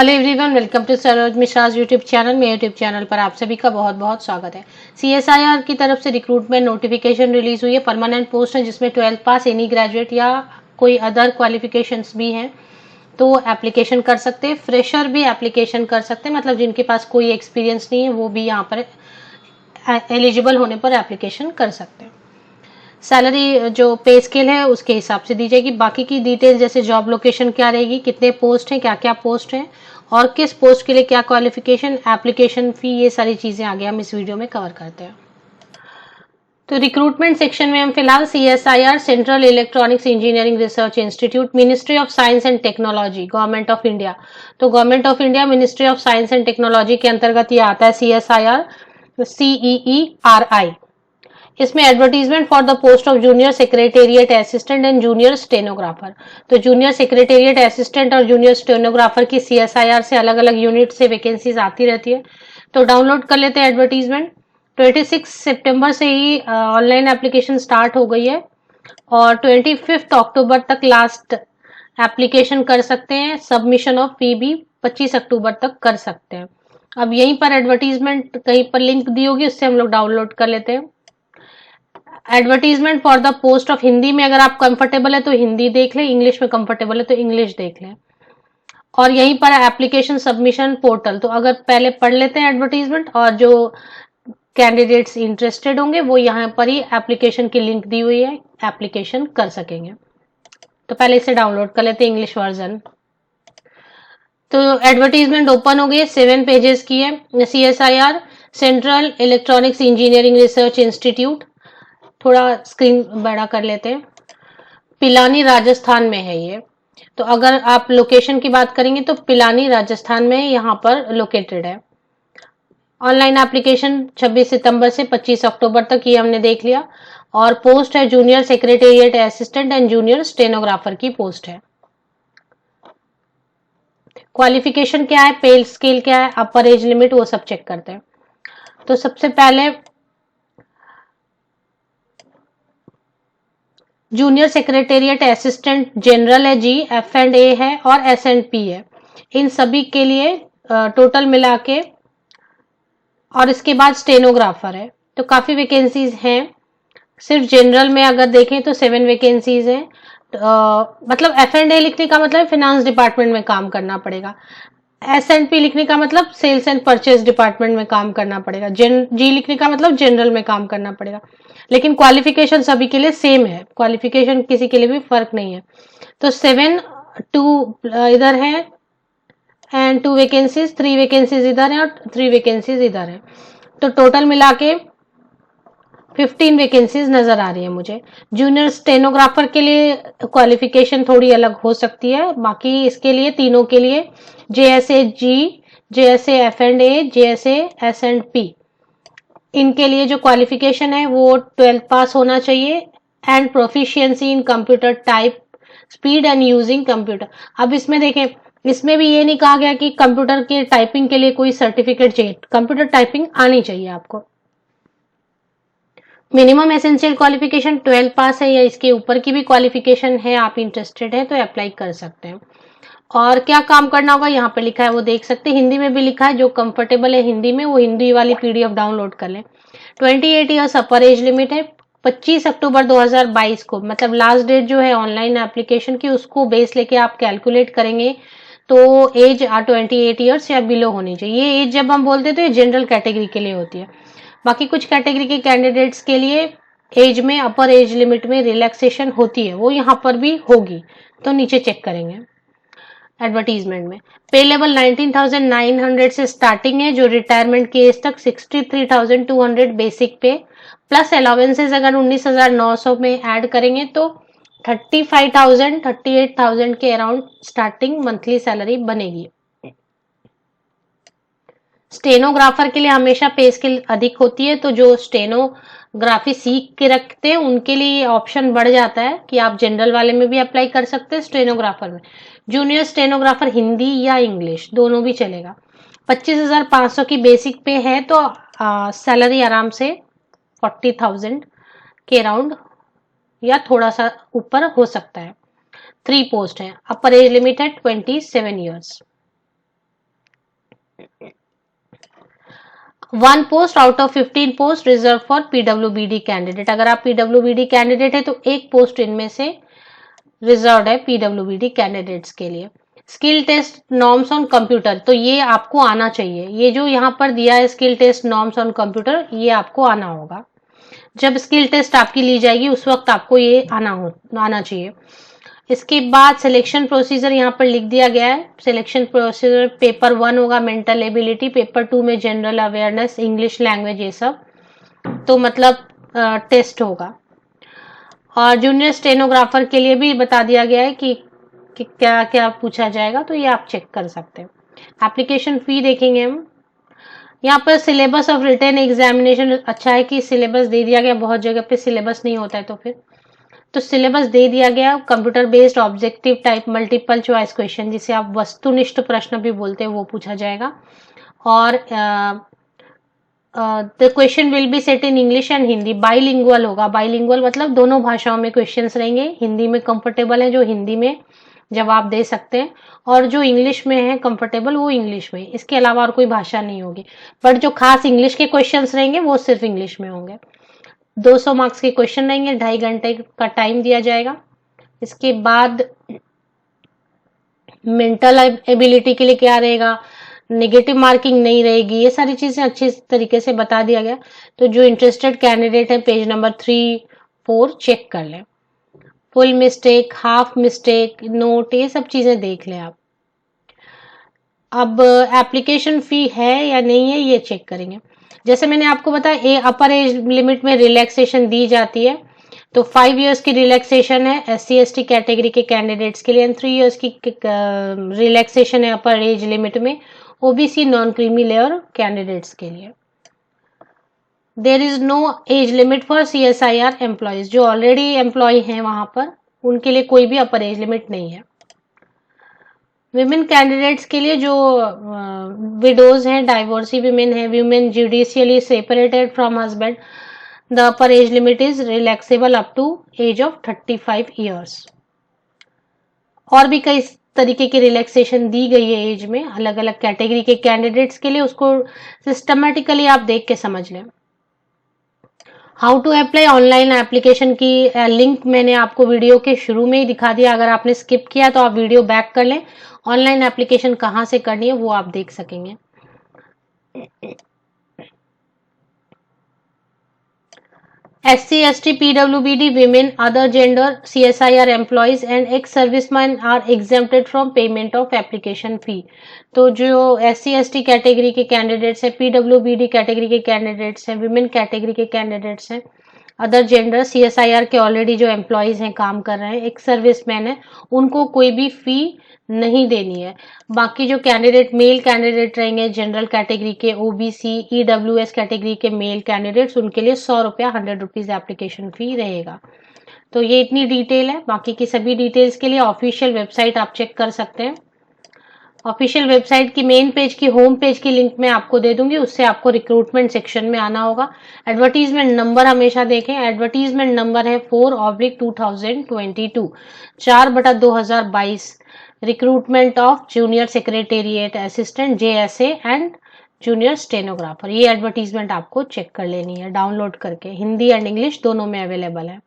Hello everyone, welcome to Saroj Mishra's YouTube channel. मेरे YouTube channel पर आप सभी का बहुत बहुत स्वागत है। सीएसआईआर की तरफ से रिक्रूटमेंट नोटिफिकेशन रिलीज हुई है। परमानेंट पोस्ट है जिसमें 12th पास, एनी ग्रेजुएट या कोई अदर क्वालिफिकेशंस भी हैं तो एप्लीकेशन कर सकते हैं। फ्रेशर भी एप्लीकेशन कर सकते हैं, मतलब जिनके पास कोई एक्सपीरियंस नहीं है वो भी यहाँ पर एलिजिबल होने पर एप्लीकेशन कर सकते हैं। सैलरी जो पे स्केल है उसके हिसाब से दी जाएगी। बाकी की डिटेल जैसे जॉब लोकेशन क्या रहेगी, कितने पोस्ट हैं, क्या क्या पोस्ट हैं और किस पोस्ट के लिए क्या क्वालिफिकेशन, एप्लीकेशन फी, ये सारी चीजें आगे हम इस वीडियो में कवर करते हैं। तो रिक्रूटमेंट सेक्शन में हम फिलहाल CSIR, central electronics engineering research institute, ministry of science and technology, government of India. तो government of India, ministry of science and technology के अंतर्गत ये आता है सीएसआईआर, CEERI। इसमें advertisement for the post of junior secretariat assistant and junior stenographer. तो junior secretariat assistant और junior stenographer की सीएसआईआर से अलग अलग यूनिट से वैकेंसीज आती रहती है। तो डाउनलोड कर लेते हैं एडवर्टीजमेंट। 26 सितंबर से ही ऑनलाइन एप्लीकेशन स्टार्ट हो गई है और 25 अक्टूबर तक लास्ट एप्लीकेशन कर सकते हैं। सबमिशन ऑफ फी भी 25 अक्टूबर तक कर सकते हैं। अब यहीं पर एडवर्टीजमेंट कहीं पर लिंक दी होगी, उससे हम लोग डाउनलोड कर लेते हैं। Advertisement for the post of Hindi में अगर आप कंफर्टेबल है तो हिंदी देख लें, इंग्लिश में कंफर्टेबल है तो इंग्लिश देख लें। और यहीं पर एप्लीकेशन सबमिशन पोर्टल, तो अगर पहले पढ़ लेते हैं एडवर्टीजमेंट और जो कैंडिडेट्स इंटरेस्टेड होंगे वो यहाँ पर ही एप्लीकेशन की लिंक दी हुई है, एप्लीकेशन कर सकेंगे। तो पहले इसे डाउनलोड कर लेते हैं, इंग्लिश वर्जन। तो एडवर्टीजमेंट ओपन हो गई, 7 पेजेस की है। CSIR, central electronics engineering research institute, थोड़ा स्क्रीन बड़ा कर लेते हैं। पिलानी राजस्थान में है ये। तो अगर आप लोकेशन की बात करेंगे तो पिलानी राजस्थान में यहाँ पर लोकेटेड है। ऑनलाइन एप्लीकेशन 26 सितंबर से 25 अक्टूबर तक, ये हमने देख लिया। और पोस्ट है junior secretariat assistant and junior stenographer की पोस्ट है। क्वालिफिकेशन क्या है, पे स्केल क्या है, अपर एज लिमिट, वो सब चेक करते हैं। तो सबसे पहले जूनियर सेक्रेटेरिएट असिस्टेंट जनरल है जी, F&A है और S&P है। इन सभी के लिए टोटल मिला के, और इसके बाद स्टेनोग्राफर है। तो काफी वैकेंसीज हैं। सिर्फ जनरल में अगर देखें तो 7 वैकेंसीज हैं। मतलब F&A लिखने का मतलब फिनांस डिपार्टमेंट में काम करना पड़ेगा। S&P लिखने का मतलब सेल्स एंड परचेज डिपार्टमेंट में काम करना पड़ेगा। जी लिखने का मतलब जनरल में काम करना पड़ेगा। लेकिन क्वालिफिकेशन सभी के लिए सेम है, क्वालिफिकेशन किसी के लिए भी फर्क नहीं है। तो 7, 2 इधर है एंड 2 वैकेंसीज, 3 वैकेंसीज इधर है और 3 वैकेंसीज इधर है। तो टोटल मिला के 15 वैकेंसीज नजर आ रही है मुझे। जूनियर स्टेनोग्राफर के लिए क्वालिफिकेशन थोड़ी अलग हो सकती है, बाकी इसके लिए तीनों के लिए JSA G, JSA F&A, JSA S&P, इनके लिए जो क्वालिफिकेशन है वो 12th पास होना चाहिए and proficiency in computer type speed and using computer. अब इसमें देखें, इसमें भी ये नहीं कहा गया कि कंप्यूटर के टाइपिंग के लिए कोई सर्टिफिकेट चाहिए, कंप्यूटर टाइपिंग आनी चाहिए आपको। मिनिमम एसेंशियल क्वालिफिकेशन 12th पास है या इसके ऊपर की भी क्वालिफिकेशन है, आप इंटरेस्टेड है तो अप्लाई कर सकते हैं। और क्या काम करना होगा यहाँ पे लिखा है वो देख सकते हैं, हिंदी में भी लिखा है। जो कंफर्टेबल है हिंदी में वो हिंदी वाली PDF डाउनलोड कर लें। 28 ईयर्स अपर एज लिमिट है। 25 अक्टूबर 2022 को, मतलब लास्ट डेट जो है ऑनलाइन एप्लीकेशन की, उसको बेस लेके आप कैलकुलेट करेंगे तो एज 28 ईयर्स या बिलो होनी चाहिए। ये एज जब हम बोलते हैं तो ये जनरल कैटेगरी के लिए होती है। बाकी कुछ कैटेगरी के कैंडिडेट्स के लिए एज में, अपर एज लिमिट में रिलैक्सेशन होती है, वो यहाँ पर भी होगी, तो नीचे चेक करेंगे। एडवर्टीजमेंट में पे लेवल 19,900 से स्टार्टिंग है, जो रिटायरमेंट की एज तक 63,200 बेसिक पे, प्लस अलाउंसेस अगर 19,900 में ऐड करेंगे तो 35,000 38,000 के अराउंड स्टार्टिंग मंथली सैलरी बनेगी। स्टेनोग्राफर के लिए हमेशा पे स्केल अधिक होती है, तो जो स्टेनोग्राफी सीख के रखते हैं उनके लिए ये ऑप्शन बढ़ जाता है कि आप जनरल वाले में भी अप्लाई कर सकते हैं, स्टेनोग्राफर में। जूनियर स्टेनोग्राफर हिंदी या इंग्लिश दोनों भी चलेगा। 25,500 की बेसिक पे है तो सैलरी आराम से 40,000 के अराउंड या थोड़ा सा ऊपर हो सकता है। 3 पोस्ट है। अपर एज लिमिट है 27 years. 1 post out of 15 post reserve for PWBD candidate. अगर आप पीडब्ल्यूबीडी कैंडिडेट है तो एक पोस्ट इनमें से रिजर्व है पीडब्ल्यूबीडी कैंडिडेट्स के लिए। Skill test norms on computer, तो ये आपको आना चाहिए। ये जो यहाँ पर दिया है skill test norms on computer, ये आपको आना होगा। जब स्किल टेस्ट आपकी ली जाएगी उस वक्त आपको ये आना चाहिए। इसके बाद सिलेक्शन प्रोसीजर यहाँ पर लिख दिया गया है। सिलेक्शन प्रोसीजर पेपर 1 होगा मेंटल एबिलिटी, पेपर 2 में जनरल अवेयरनेस, इंग्लिश लैंग्वेज, ये सब तो मतलब टेस्ट होगा। और जूनियर स्टेनोग्राफर के लिए भी बता दिया गया है कि क्या क्या पूछा जाएगा, तो ये आप चेक कर सकते हैं। एप्लीकेशन फी देखेंगे हम। यहाँ पर सिलेबस ऑफ रिटन एग्जामिनेशन, अच्छा है कि सिलेबस दे दिया गया, बहुत जगह पे सिलेबस नहीं होता है तो सिलेबस दे दिया गया। Computer based objective type multiple choice question, जिसे आप वस्तुनिष्ठ प्रश्न भी बोलते हैं, वो पूछा जाएगा। और the question will be set in English and Hindi. Bilingual होगा, बाइलिंगुअल मतलब दोनों भाषाओं में क्वेश्चंस रहेंगे। हिंदी में कंफर्टेबल है जो हिंदी में जवाब दे सकते हैं, और जो इंग्लिश में है कंफर्टेबल वो इंग्लिश में। इसके अलावा और कोई भाषा नहीं होगी, बट जो खास इंग्लिश के क्वेश्चंस रहेंगे वो सिर्फ इंग्लिश में होंगे। 200 मार्क्स के क्वेश्चन रहेंगे, 2.5 घंटे का टाइम दिया जाएगा। इसके बाद मेंटल एबिलिटी के लिए क्या रहेगा, नेगेटिव मार्किंग नहीं रहेगी, ये सारी चीजें अच्छी तरीके से बता दिया गया। तो जो इंटरेस्टेड कैंडिडेट है पेज नंबर 3-4 चेक कर लें। Full mistake, half mistake, note, ये सब चीजें देख लें आप। अब एप्लीकेशन फी है या नहीं है ये चेक करेंगे। जैसे मैंने आपको बताया अपर एज लिमिट में रिलैक्सेशन दी जाती है, तो 5 इयर्स की रिलैक्सेशन है SC/ST कैटेगरी के कैंडिडेट्स के लिए, एंड 3 इयर्स की रिलैक्सेशन है अपर एज लिमिट में OBC non creamy layer candidates के लिए। There is no age limit for CSIR employees, जो ऑलरेडी एम्प्लॉय हैं वहां पर उनके लिए कोई भी अपर एज लिमिट नहीं है। विमेन कैंडिडेट्स के लिए जो विडोज हैं, डाइवोर्सी विमेन है, women judicially separated from husband, the upper age limit is relaxable up to age of 35 years. और भी कई तरीके की रिलैक्सेशन दी गई है एज में अलग अलग कैटेगरी के कैंडिडेट्स के लिए, उसको सिस्टमेटिकली आप देख के समझ लें। How to apply online application की लिंक मैंने आपको वीडियो के शुरू में ही दिखा दिया। अगर आपने स्किप किया तो आप वीडियो बैक कर लें, ऑनलाइन एप्लीकेशन कहाँ से करनी है वो आप देख सकेंगे। SC/ST PWBD women, other gender CSIR employees and ex-servicemen are exempted from payment of application fee। तो जो SC/ST कैटेगरी के कैंडिडेट्स हैं, PWBD कैटेगरी के कैंडिडेट्स हैं, विमेन कैटेगरी के कैंडिडेट्स हैं, अदर जेंडर CSIR के ऑलरेडी जो एम्प्लॉयज हैं काम कर रहे हैं, एक्स सर्विसमैन है, उनको कोई भी फी नहीं देनी है। बाकी जो कैंडिडेट मेल कैंडिडेट रहेंगे जनरल कैटेगरी के, OBC EWS कैटेगरी के मेल कैंडिडेट्स, उनके लिए 100 रुपया 100 रुपीज एप्लीकेशन फी रहेगा। तो ये इतनी डिटेल है। बाकी की सभी डिटेल्स के लिए ऑफिशियल वेबसाइट आप चेक कर सकते हैं। ऑफिशियल वेबसाइट की मेन पेज की होम पेज की लिंक मैं आपको दे दूंगी, उससे आपको रिक्रूटमेंट सेक्शन में आना होगा। एडवर्टीजमेंट नंबर हमेशा देखें, एडवर्टीजमेंट नंबर है 4/2022, 4/2022, recruitment of junior secretariat assistant JSA and junior stenographer. ये एडवर्टीजमेंट आपको चेक कर लेनी है डाउनलोड करके, हिंदी एंड इंग्लिश दोनों में अवेलेबल है।